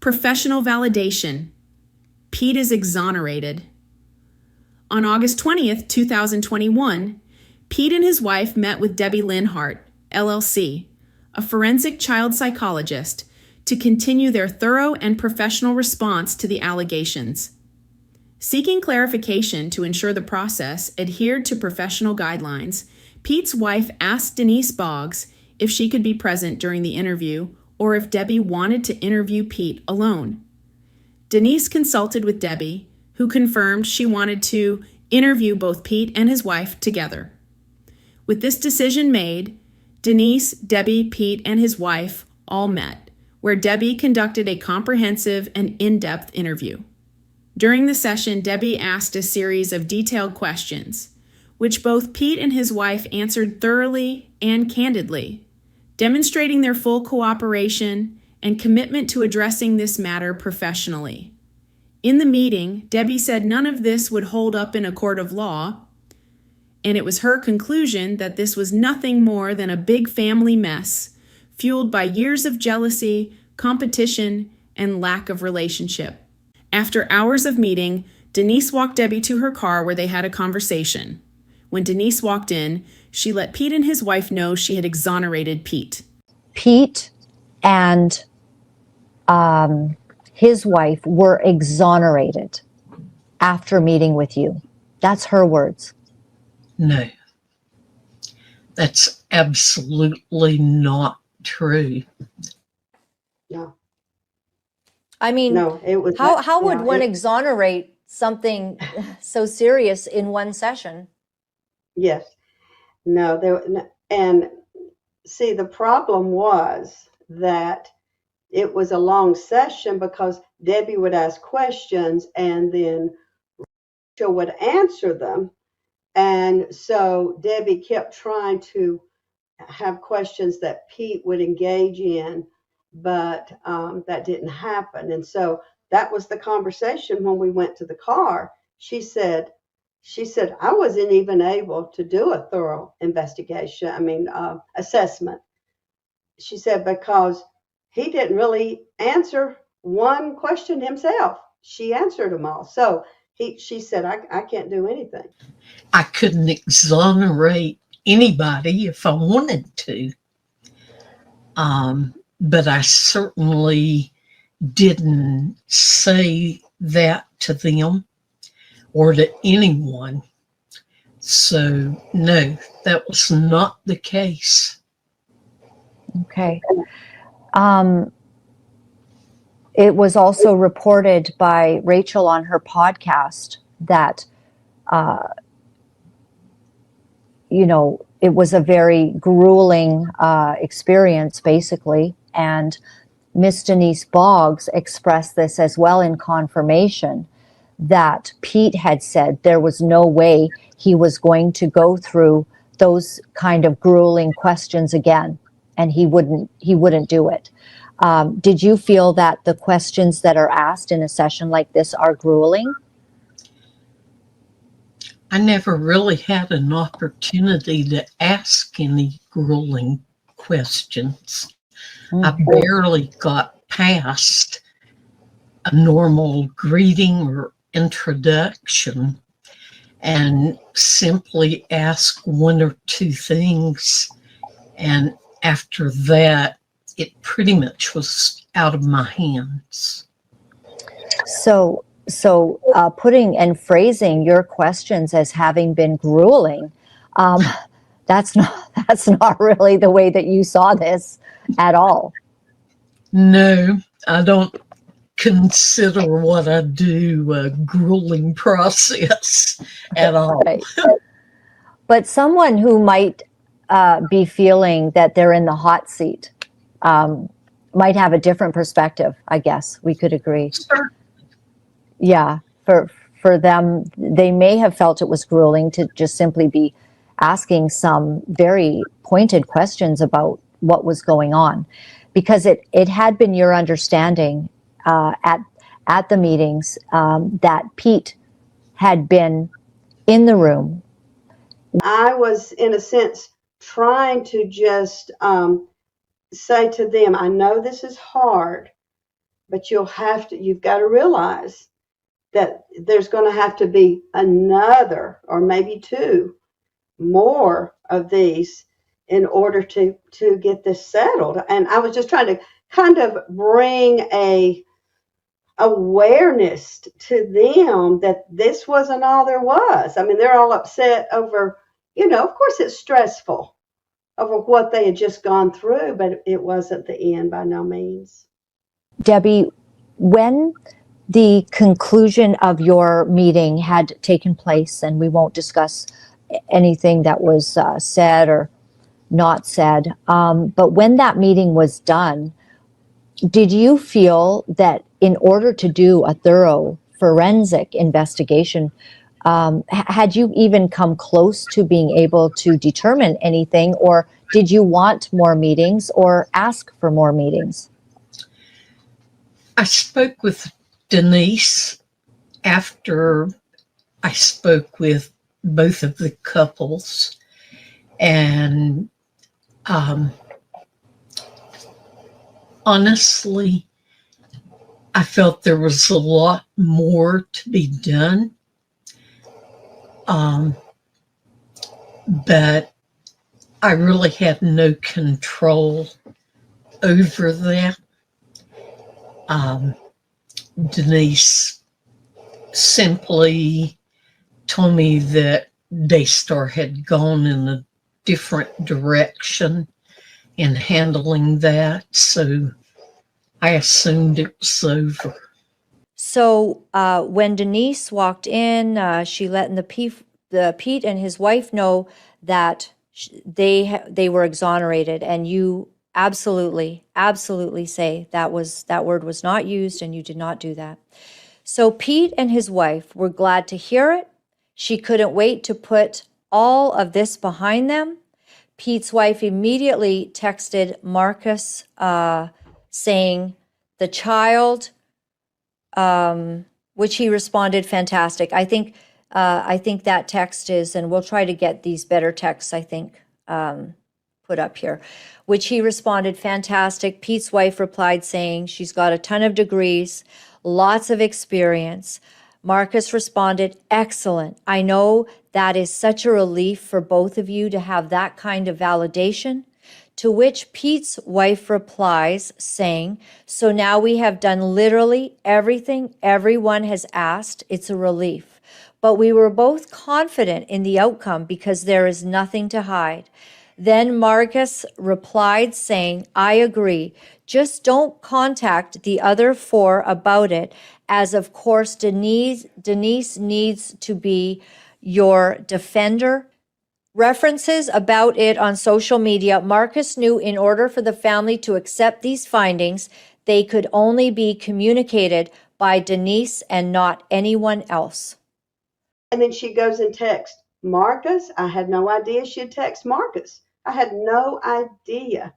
Professional validation. Pete is exonerated. On August 20th, 2021, Pete and his wife met with Debbie Linhart, LLC, a forensic child psychologist, to continue their thorough and professional response to the allegations. Seeking clarification to ensure the process adhered to professional guidelines, Pete's wife asked Denise Boggs if she could be present during the interview or if Debbie wanted to interview Pete alone. Denise consulted with Debbie, who confirmed she wanted to interview both Pete and his wife together. With this decision made, Denise, Debbie, Pete, and his wife all met, where Debbie conducted a comprehensive and in-depth interview. During the session, Debbie asked a series of detailed questions, which both Pete and his wife answered thoroughly and candidly, demonstrating their full cooperation and commitment to addressing this matter professionally. In the meeting, Debbie said none of this would hold up in a court of law, and it was her conclusion that this was nothing more than a big family mess, fueled by years of jealousy, competition, and lack of relationship. After hours of meeting, Denise walked Debbie to her car where they had a conversation. When Denise walked in, she let Pete and his wife know she had exonerated Pete. Pete and his wife were exonerated after meeting with you. That's her words. No, that's absolutely not true. No. I mean, No, it was how would no, one exonerate something so serious in one session? Yes. No, and see, the problem was that it was a long session because Debbie would ask questions and then Rachel would answer them. And so Debbie kept trying to have questions that Pete would engage in, but that didn't happen. And so that was the conversation when we went to the car. She said, I wasn't even able to do a thorough investigation, assessment. She said, because he didn't really answer one question himself. She answered them all. So she said, I can't do anything. I couldn't exonerate anybody if I wanted to. But I certainly didn't say that to them or to anyone. So, no, that was not the case. Okay. It was also reported by Rachel on her podcast that, it was a very grueling experience, basically. And Miss Denise Boggs expressed this as well in confirmation, that Pete had said there was no way he was going to go through those kind of grueling questions again, and he wouldn't do it. Did you feel that the questions that are asked in a session like this are grueling? I never really had an opportunity to ask any grueling questions. I barely got past a normal greeting or introduction and simply ask one or two things. And after that, it pretty much was out of my hands. So putting and phrasing your questions as having been grueling, that's not really the way that you saw this at all. No, I don't consider what I do a grueling process at all. Right. But someone who might be feeling that they're in the hot seat might have a different perspective, I guess we could agree. Sure. Yeah, for them, they may have felt it was grueling to just simply be asking some very pointed questions about what was going on, because it had been your understanding at the meetings that Pete had been in the room. I was, in a sense, trying to just say to them, I know this is hard, but you've got to realize that there's going to have to be another or maybe two more of these in order to get this settled. And I was just trying to kind of bring a awareness to them that this wasn't all there was. I mean, they're all upset over, of course it's stressful over what they had just gone through, but it wasn't the end by no means. Debbie, when the conclusion of your meeting had taken place, and we won't discuss anything that was said or not said, but when that meeting was done, did you feel that in order to do a thorough forensic investigation, had you even come close to being able to determine anything, or did you want more meetings or ask for more meetings? I spoke with Denise after I spoke with both of the couples, and honestly, I felt there was a lot more to be done. But I really had no control over that. Denise simply told me that Daystar had gone in a different direction in handling that, so I assumed it was over. So when Denise walked in, she let Pete and his wife know that they were exonerated, and you absolutely say that word was not used, and you did not do that. So Pete and his wife were glad to hear it. She couldn't wait to put all of this behind them. Pete's wife immediately texted Marcus saying, the child, which he responded, fantastic. I think that text is, and we'll try to get these better texts, I think, put up here, which he responded, fantastic. Pete's wife replied saying she's got a ton of degrees, lots of experience. Marcus responded, excellent. I know that is such a relief for both of you to have that kind of validation. To which Pete's wife replies saying, so now we have done literally everything everyone has asked. It's a relief. But we were both confident in the outcome because there is nothing to hide. Then Marcus replied saying, I agree. Just don't contact the other four about it, as of course Denise needs to be your defender. References about it on social media. Marcus knew in order for the family to accept these findings, they could only be communicated by Denise and not anyone else. And then she goes and texts Marcus. I had no idea she'd text Marcus. I had no idea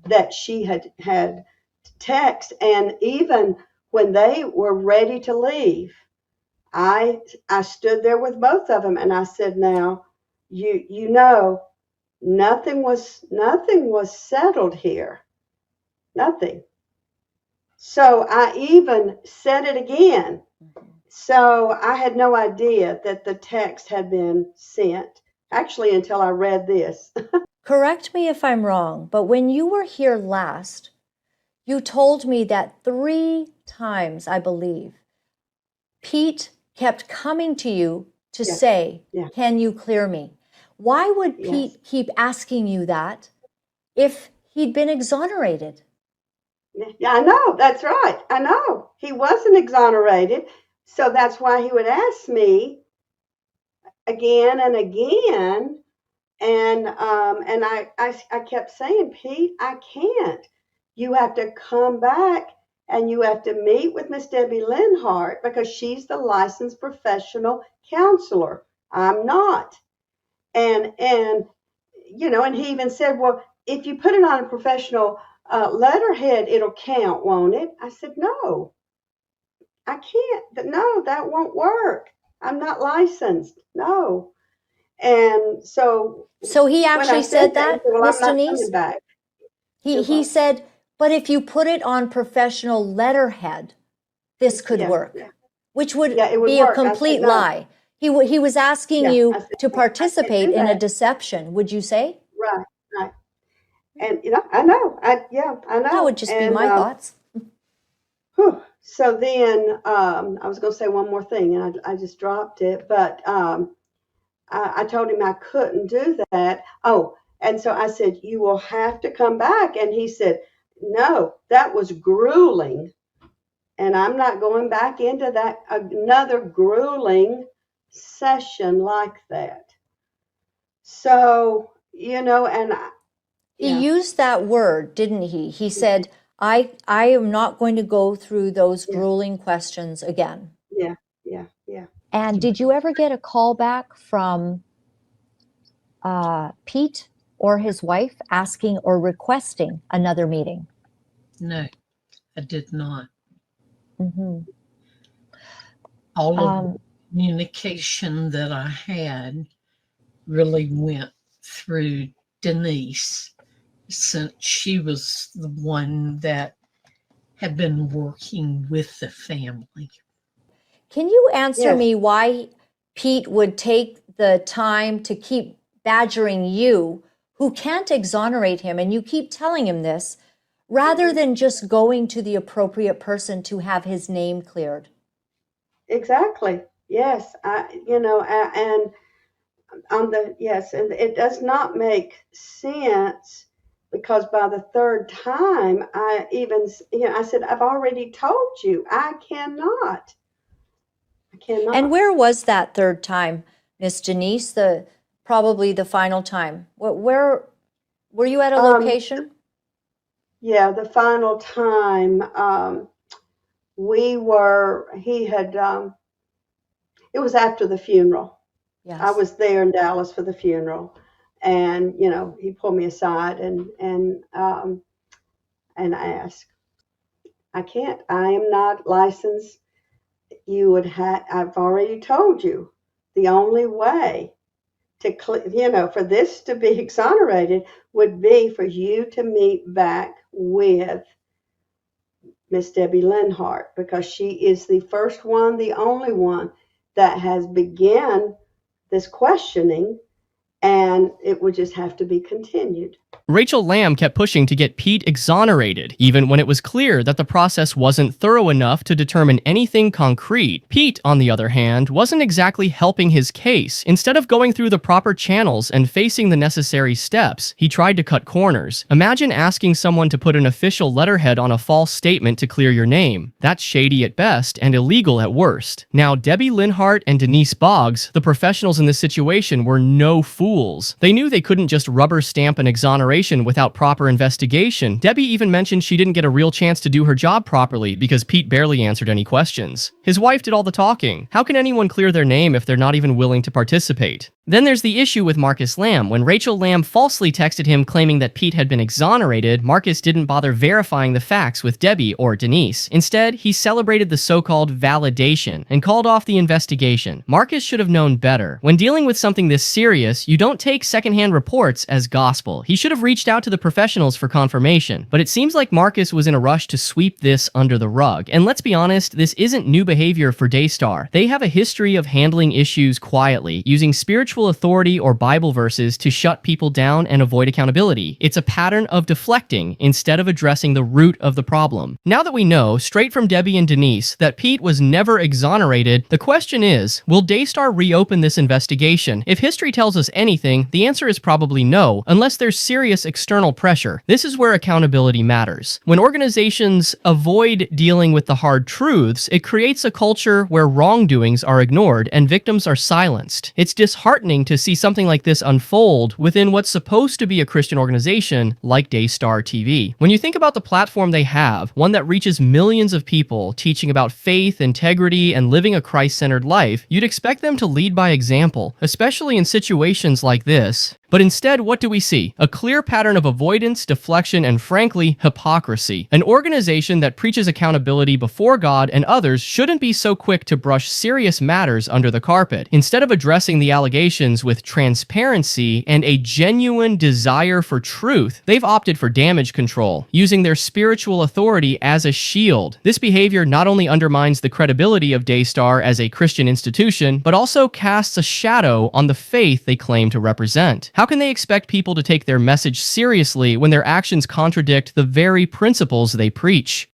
that she had text. And even when they were ready to leave, I stood there with both of them and I said, now, you know, nothing was settled here. Nothing. So I even said it again. So I had no idea that the text had been sent, actually, until I read this. Correct me if I'm wrong, but when you were here last, you told me that 3 times, I believe, Pete kept coming to you to say, can you clear me? Why would Pete keep asking you that if he'd been exonerated? Yeah, I know. That's right. I know. He wasn't exonerated. So that's why he would ask me again and again. And I kept saying, Pete, I can't. You have to come back and you have to meet with Miss Debbie Linhart because she's the licensed professional counselor. I'm not. And you know, and he even said, well, if you put it on a professional letterhead, it'll count, won't it? I said, no, I can't. No, that won't work. I'm not licensed. No. And so he actually said that, well, Miss I'm not Denise? coming back. He said, But if you put it on professional letterhead, this could Yeah, work, yeah. which would Yeah, it would be a work. I said, complete no. lie. He was asking Yeah, you I said, to no, I can't participate do in a that. deception, would you say? Right, right. And I know. I That know. would just be And my thoughts. so then I was going to say one more thing, and I just dropped it. But I told him I couldn't do that. Oh, and so I said, you will have to come back. And he said, no, that was grueling. And I'm not going back into that another grueling session like that. So, and He yeah, used that word, didn't he? He said, I am not going to go through those yeah, grueling questions again. yeah, yeah. And did you ever get a call back from Pete or his wife asking or requesting another meeting? No, I did not. Mm-hmm. All of the communication that I had really went through Denise, since she was the one that had been working with the family. Can you answer Yes. me why Pete would take the time to keep badgering you, who can't exonerate him, and you keep telling him this, rather than just going to the appropriate person to have his name cleared? Exactly. Yes. And and it does not make sense because by the third time, I said, I've already told you, I cannot. And where was that third time, Miss Denise? Probably the final time. Where were you at a location? Yeah, the final time, it was after the funeral. Yes. I was there in Dallas for the funeral, and he pulled me aside and asked, I can't. I am not licensed. I've already told you, the only way for this to be exonerated would be for you to meet back with Miss Debbie Linhart, because she is the first one, the only one that has begun this questioning, and it would just have to be continued. Rachel Lamb kept pushing to get Pete exonerated, even when it was clear that the process wasn't thorough enough to determine anything concrete. Pete, on the other hand, wasn't exactly helping his case. Instead of going through the proper channels and facing the necessary steps, he tried to cut corners. Imagine asking someone to put an official letterhead on a false statement to clear your name. That's shady at best and illegal at worst. Now, Debbie Linhart and Denise Boggs, the professionals in this situation, were no fools. They knew they couldn't just rubber stamp an exoneration without proper investigation. Debbie even mentioned she didn't get a real chance to do her job properly because Pete barely answered any questions. His wife did all the talking. How can anyone clear their name if they're not even willing to participate? Then there's the issue with Marcus Lamb. When Rachel Lamb falsely texted him claiming that Pete had been exonerated, Marcus didn't bother verifying the facts with Debbie or Denise. Instead, he celebrated the so-called validation and called off the investigation. Marcus should have known better. When dealing with something this serious, you don't take secondhand reports as gospel. He should have reached out to the professionals for confirmation, but it seems like Marcus was in a rush to sweep this under the rug. And let's be honest, this isn't new behavior for Daystar. They have a history of handling issues quietly, using spiritual authority or Bible verses to shut people down and avoid accountability. It's a pattern of deflecting instead of addressing the root of the problem. Now that we know, straight from Debbie and Denise, that Pete was never exonerated, the question is, will Daystar reopen this investigation? If history tells us anything, the answer is probably no, unless there's serious external pressure. This is where accountability matters. When organizations avoid dealing with the hard truths, it creates a culture where wrongdoings are ignored and victims are silenced. It's disheartening to see something like this unfold within what's supposed to be a Christian organization like Daystar TV. When you think about the platform they have, one that reaches millions of people teaching about faith, integrity, and living a Christ-centered life, you'd expect them to lead by example, especially in situations like this. But instead, what do we see? A clear pattern of avoidance, deflection, and frankly, hypocrisy. An organization that preaches accountability before God and others shouldn't be so quick to brush serious matters under the carpet. Instead of addressing the allegations with transparency and a genuine desire for truth, they've opted for damage control, using their spiritual authority as a shield. This behavior not only undermines the credibility of Daystar as a Christian institution, but also casts a shadow on the faith they claim to represent. How can they expect people to take their message seriously when their actions contradict the very principles they preach?